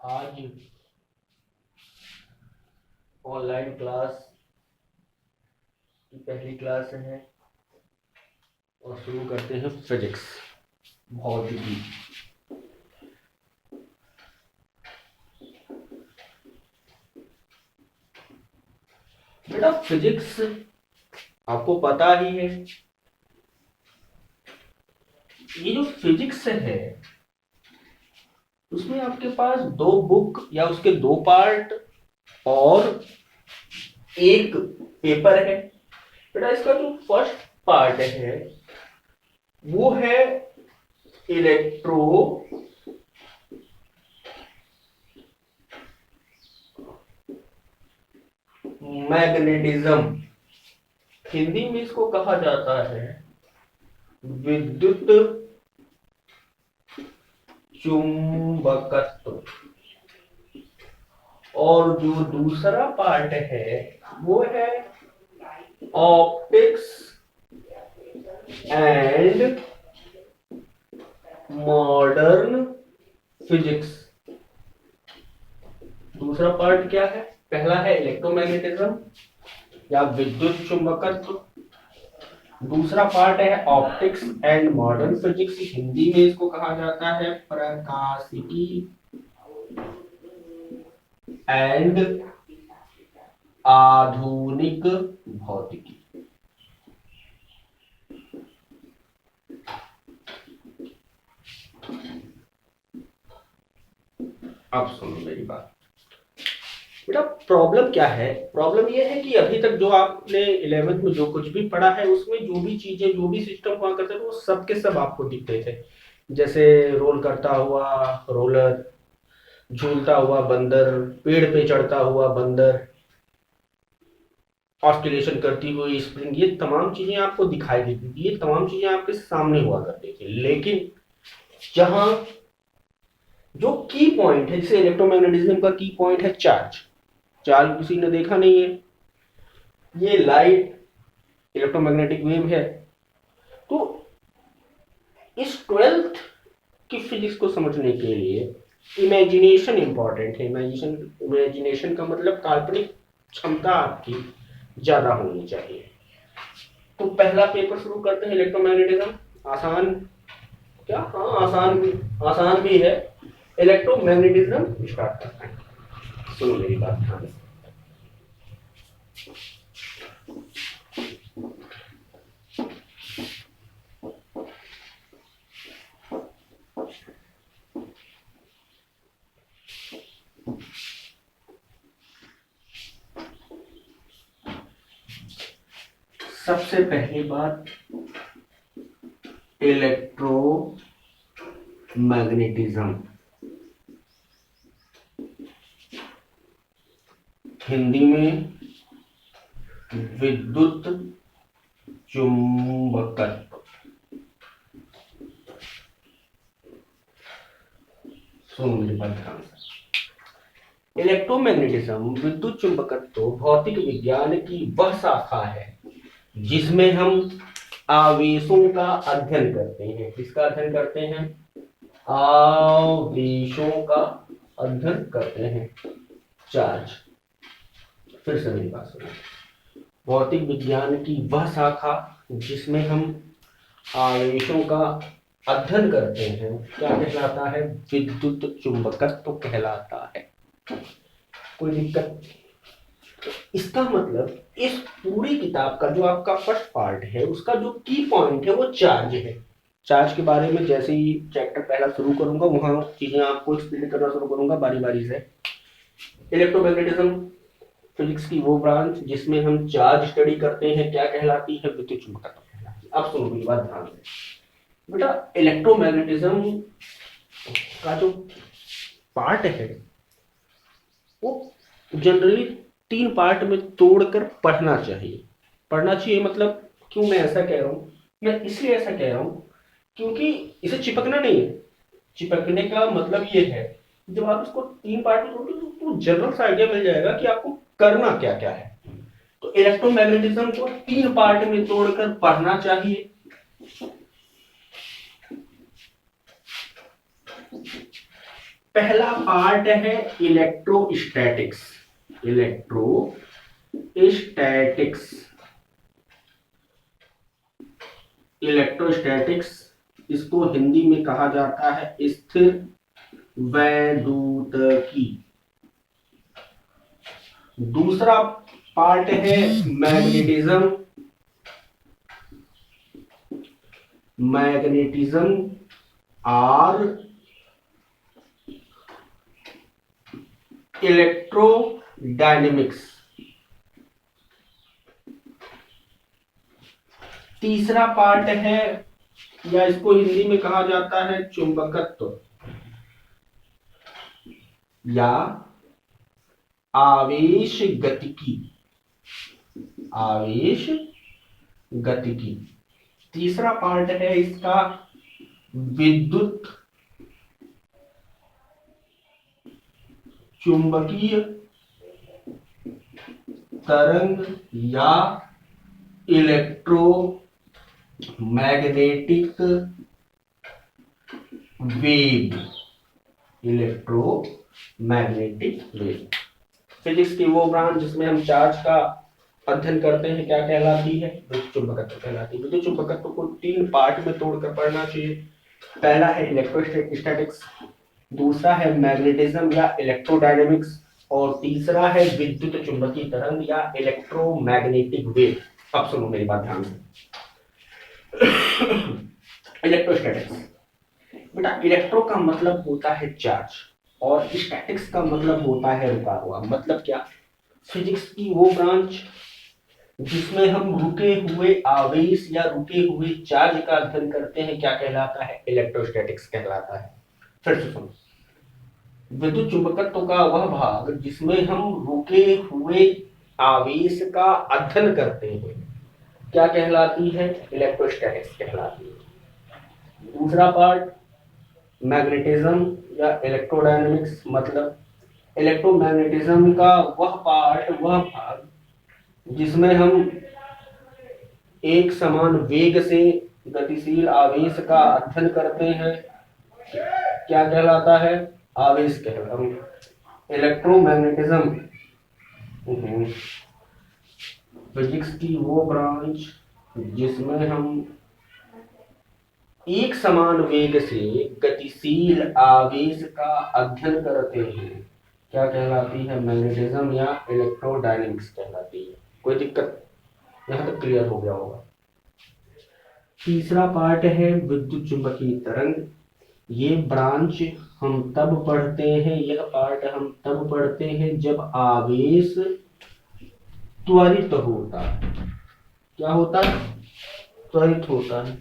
आज online class की पहली क्लास है और शुरू करते हैं फिजिक्स भौतिकी। बेटा फिजिक्स आपको पता ही है। ये जो फिजिक्स है उसमें आपके पास दो बुक या उसके दो पार्ट और एक पेपर है। बेटा इसका जो फर्स्ट पार्ट है वो है इलेक्ट्रो मैग्नेटिज्म। हिंदी में इसको कहा जाता है विद्युत चुंबकत्व। और जो दूसरा पार्ट है वो है ऑप्टिक्स एंड मॉडर्न फिजिक्स। दूसरा पार्ट क्या है? पहला है इलेक्ट्रोमैग्नेटिज्म या विद्युत चुंबकत्व। दूसरा पार्ट है optics and modern physics. Hindi में इसको कहा जाता है प्रकाशिकी एंड आधुनिक भौतिकी। अब सुनो मेरी बात। बेटा प्रॉब्लम क्या है? प्रॉब्लम यह है कि अभी तक जो आपने 11th में जो कुछ भी पढ़ा है उसमें जो भी चीजें जो भी सिस्टम हुआ करते थे वो सब के सब आपको दिखते थे। जैसे रोल करता हुआ रोलर, झूलता हुआ बंदर, पेड़ पे चढ़ता हुआ बंदर, ऑस्किलेशन करती हुई स्प्रिंग, ये तमाम चीजें आपको दिखाई देती थी। ये तमाम चीजें आपके सामने हुआ करती थी। लेकिन जहां जो की पॉइंट है, जैसे इलेक्ट्रोमैग्नेटिज्म का की पॉइंट है चार्ज। चार्ज किसी ने देखा नहीं है। ये लाइट इलेक्ट्रोमैग्नेटिक वेव है। तो इस 12th की फिजिक्स को समझने के लिए इमेजिनेशन इंपॉर्टेंट है। इमेजिनेशन का मतलब काल्पनिक क्षमता आपकी ज्यादा होनी चाहिए। तो पहला पेपर शुरू करते हैं इलेक्ट्रोमैग्नेटिज्म। आसान क्या? हाँ आसान भी है। इलेक्ट्रोमैग्नेटिज्म स्टार्ट करते हैं। सुनो मेरी बात ध्यान से। सबसे पहली बात इलेक्ट्रोमैग्नेटिज्म, हिंदी में विद्युत चुंबकत्व। सुनो मेरी बात ध्यान से। इलेक्ट्रोमैग्नेटिज्म विद्युत चुंबकत्व भौतिक विज्ञान की वह शाखा है जिसमें हम आवेशों का अध्ययन करते हैं। किसका अध्ययन करते हैं? आवेशों का अध्ययन करते हैं। चार्ज। फिर से मेरी बात सुनो। भौतिक विज्ञान की वह शाखा जिसमें हम आवेशों का अध्ययन करते हैं क्या कहलाता है? विद्युत चुंबकत्व कहलाता है। कोई दिक्कत? इसका मतलब इस पूरी किताब का जो आपका फर्स्ट पार्ट है उसका जो की पॉइंट है वो चार्ज है। चार्ज के बारे में जैसे ही चैप्टर पहला शुरू करूंगा वहां चीजें आपको एक्सप्लेन करना शुरू करूंगा बारी बारी से। इलेक्ट्रोमैग्नेटिज्म फिजिक्स की वो ब्रांच जिसमें हम चार्ज स्टडी करते हैं क्या कहलाती है? विद्युत चुंबकत्व कहलाती है। अब सुनो मेरी बात ध्यान से। बेटा इलेक्ट्रोमैग्नेटिज्म का जो पार्ट है वो जनरली 3 पार्ट में तोड़कर पढ़ना चाहिए। पढ़ना चाहिए मतलब क्यों मैं ऐसा कह रहा हूँ? मैं इसलिए ऐसा कह रहा हूँ क्योंकि इसे चिपकना नहीं है। चिपकने का मतलब ये है जब आप इसको 3 पार्ट में तोड़ोगे तो जनरल सा आइडिया मिल जाएगा कि आपको करना क्या क्या है। तो इलेक्ट्रोमैग्नेटिज्म को 3 पार्ट में तोड़कर पढ़ना चाहिए। पहला पार्ट है इलेक्ट्रोस्टैटिक्स। इलेक्ट्रोस्टैटिक्स इलेक्ट्रोस्टैटिक्स इसको हिंदी में कहा जाता है स्थिर वैद्युतिकी। दूसरा पार्ट है मैग्नेटिज्म। और इलेक्ट्रोडायनेमिक्स। तीसरा पार्ट है, या इसको हिंदी में कहा जाता है चुंबकत्व या आवेश गतिकी। तीसरा पार्ट है इसका विद्युत चुंबकीय तरंग या इलेक्ट्रोमैग्नेटिक वेव। फिजिक्स की वो ब्रांच जिसमें हम चार्ज का अध्ययन करते हैं क्या कहलाती है? विद्युत चुंबकत्व कहलाती है। विद्युत चुंबकत्व को 3 पार्ट में तोड़कर पढ़ना चाहिए। पहला है इलेक्ट्रोस्टैटिक्स, दूसरा है मैग्नेटिज्म या इलेक्ट्रोडायनेमिक्स, और तीसरा है विद्युत चुंबकीय तरंग या इलेक्ट्रोमैग्नेटिक वेव। अब सुनो मेरी बात ध्यान से। इलेक्ट्रोस्टैटिक्स, बेटा इलेक्ट्रो का मतलब होता है चार्ज और स्टैटिक्स का मतलब होता है रुका हुआ। मतलब क्या? फिजिक्स की वो ब्रांच जिसमें हम रुके हुए आवेश या रुके हुए चार्ज का अध्ययन करते हैं क्या कहलाता है? इलेक्ट्रोस्टैटिक्स कहलाता है। फिर से सुनो, विद्युत चुंबकत्व का वह भाग जिसमें हम रुके हुए आवेश का अध्ययन करते हैं क्या कहलाती है? इलेक्ट्रोस्टैटिक्स कहलाती है। दूसरा पार्ट मैग्नेटिज्म या इलेक्ट्रोडायनेमिक्स, मतलब इलेक्ट्रोमैग्नेटिज्म का वह भाग जिसमें हम एक समान वेग से गतिशील आवेश का अध्ययन करते हैं क्या कहलाता है? आवेश कहलाता है। इलेक्ट्रोमैग्नेटिज्म फिजिक्स की वो ब्रांच जिसमें हम एक समान वेग से गतिशील आवेश का अध्ययन करते हैं क्या कहलाती है? मैग्नेटिज्म या इलेक्ट्रोडायनेमिक्स कहलाती है। कोई दिक्कत? यहां तक क्लियर हो गया होगा। तीसरा पार्ट है विद्युत चुंबकीय तरंग। ये ब्रांच हम तब पढ़ते हैं, यह पार्ट हम तब पढ़ते हैं जब आवेश त्वरित होता है। क्या होता है? त्वरित होता है।